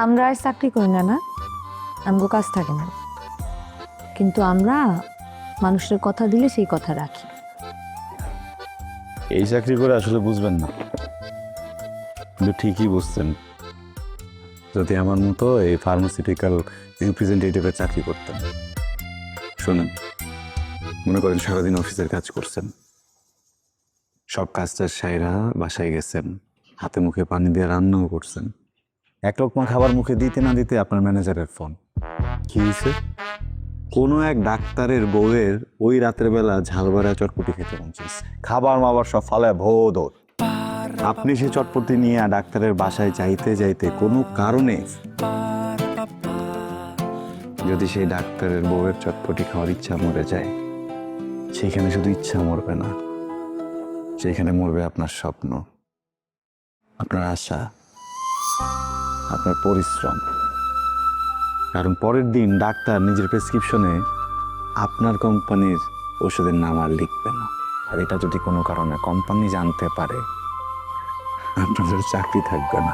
আমরা আর চাকরি করি না, না আমগো কাজ থাকে না, কিন্তু আমরা মানুষের কথা দিলে সেই কথা রাখি। এই চাকরি করে আসলে বুঝবেন না, কিন্তু ঠিকই বুঝছেন। যদি আমার মতো এই ফার্মাসিউটিক্যাল রিপ্রেজেন্টেটিভের চাকরি করতেন। শোনেন, মনে করেন সারাদিন অফিসের কাজ করছেন, সব কাজটা সাইরা বাসায় গেছেন, হাতে মুখে পানি দিয়ে রান্নাও করছেন, এক লোকমা খাবার মুখে দিতে না দিতে আপনার ম্যানেজারের ফোন। কি হয়েছে? কোনো এক ডাক্তারের বউয়ের ওই রাতের বেলা ঝালবাড়া চটপটি খেতে মন চাইছে, খাবার মাবার সব ফালায় ভোদর। আপনি সে চটপটি নিয়ে ডাক্তারের বাসায় যাইতে যাইতে কোনো কারণে যদি সেই ডাক্তারের বউয়ের চটপটি খাওয়ার ইচ্ছা মরে যায়, সেখানে শুধু ইচ্ছা মরবে না, সেখানে মরবে আপনার স্বপ্ন, আপনার আশা, আপনার পরিশ্রম। কারণ পরের দিন ডাক্তার নিজের প্রেসক্রিপশনে আপনার কোম্পানির ওষুধের নাম আর লিখবে না। আর এটা যদি কোনো কারণে কোম্পানি জানতে পারে, আপনাদের চাকরি থাকবে না।